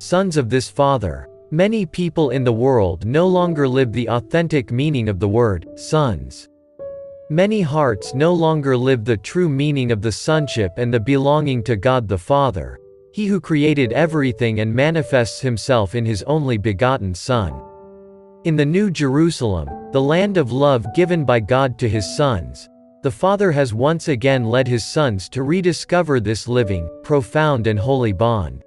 sons of this Father. Many people in the world no longer live the authentic meaning of the word, sons. Many hearts no longer live the true meaning of the sonship and the belonging to God the Father, He who created everything and manifests Himself in His only begotten Son. In the New Jerusalem, the land of love given by God to His sons, the Father has once again led His sons to rediscover this living, profound and holy bond.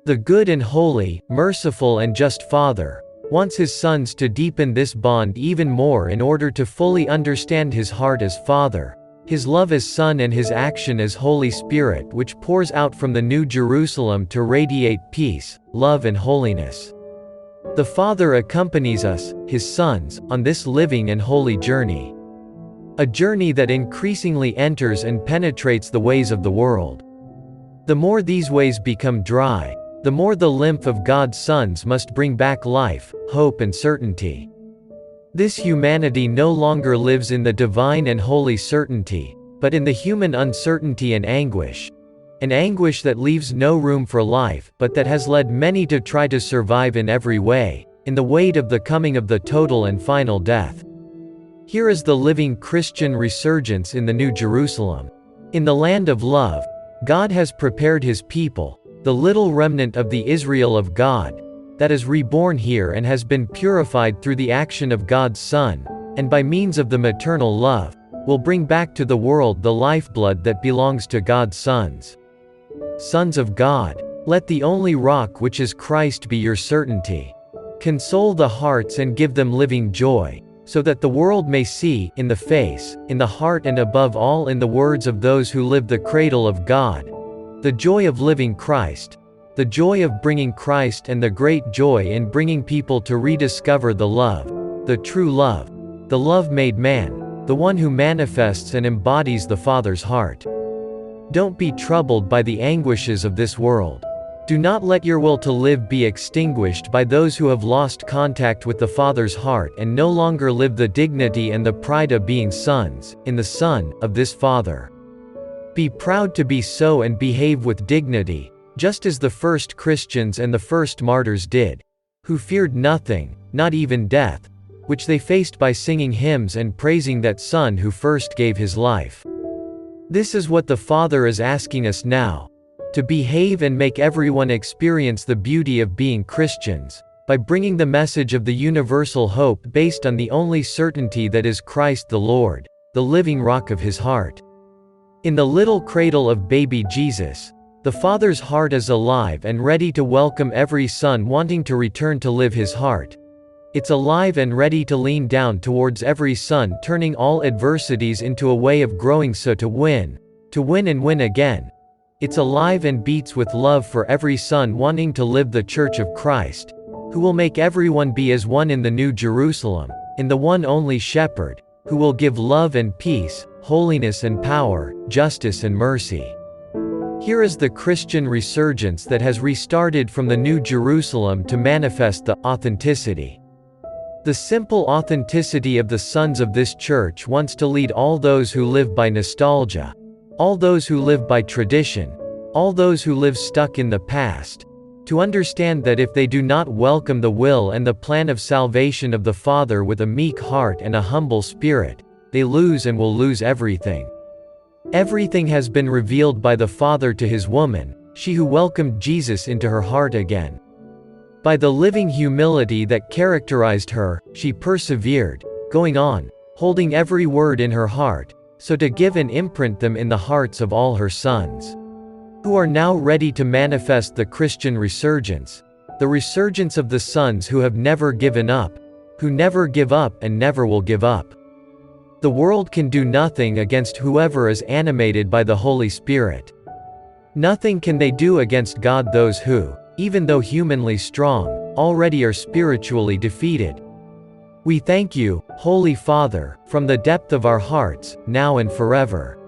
The good and holy, merciful and just Father wants His sons to deepen this bond even more in order to fully understand His heart as Father, His love as Son and His action as Holy Spirit, which pours out from the New Jerusalem to radiate peace, love and holiness. The Father accompanies us, His sons, on this living and holy journey. A journey that increasingly enters and penetrates the ways of the world. The more these ways become dry, the more the lymph of God's sons must bring back life, hope and certainty. This humanity no longer lives in the divine and holy certainty, but in the human uncertainty and anguish. An anguish that leaves no room for life, but that has led many to try to survive in every way, in the weight of the coming of the total and final death. Here is the living Christian resurgence in the New Jerusalem. In the land of love, God has prepared His people, the little remnant of the Israel of God, that is reborn here and has been purified through the action of God's Son, and by means of the maternal love, will bring back to the world the lifeblood that belongs to God's sons. Sons of God, let the only rock which is Christ be your certainty. Console the hearts and give them living joy, so that the world may see, in the face, in the heart and above all in the words of those who live the cradle of God, the joy of living Christ, the joy of bringing Christ and the great joy in bringing people to rediscover the love, the true love, the love made man, the one who manifests and embodies the Father's heart. Don't be troubled by the anguishes of this world. Do not let your will to live be extinguished by those who have lost contact with the Father's heart and no longer live the dignity and the pride of being sons, in the Son, of this Father. Be proud to be so and behave with dignity, just as the first Christians and the first martyrs did, who feared nothing, not even death, which they faced by singing hymns and praising that Son who first gave His life. This is what the Father is asking us now, to behave and make everyone experience the beauty of being Christians, by bringing the message of the universal hope based on the only certainty that is Christ the Lord, the living rock of His heart. In the little cradle of baby Jesus, the Father's heart is alive and ready to welcome every son wanting to return to live His heart. It's alive and ready to lean down towards every son, turning all adversities into a way of growing so to win and win again. It's alive and beats with love for every son wanting to live the Church of Christ, who will make everyone be as one in the New Jerusalem, in the one only Shepherd, who will give love and peace, holiness and power, justice and mercy. Here is the Christian resurgence that has restarted from the New Jerusalem to manifest the authenticity. The simple authenticity of the sons of this church wants to lead all those who live by nostalgia, all those who live by tradition, all those who live stuck in the past, to understand that if they do not welcome the will and the plan of salvation of the Father with a meek heart and a humble spirit, they lose and will lose everything. Everything has been revealed by the Father to His woman, she who welcomed Jesus into her heart again. By the living humility that characterized her, she persevered, going on, holding every word in her heart, so to give and imprint them in the hearts of all her sons, who are now ready to manifest the Christian resurgence, the resurgence of the sons who have never given up, who never give up and never will give up. The world can do nothing against whoever is animated by the Holy Spirit. Nothing can they do against God, those who, even though humanly strong, already are spiritually defeated. We thank you, Holy Father, from the depth of our hearts, now and forever.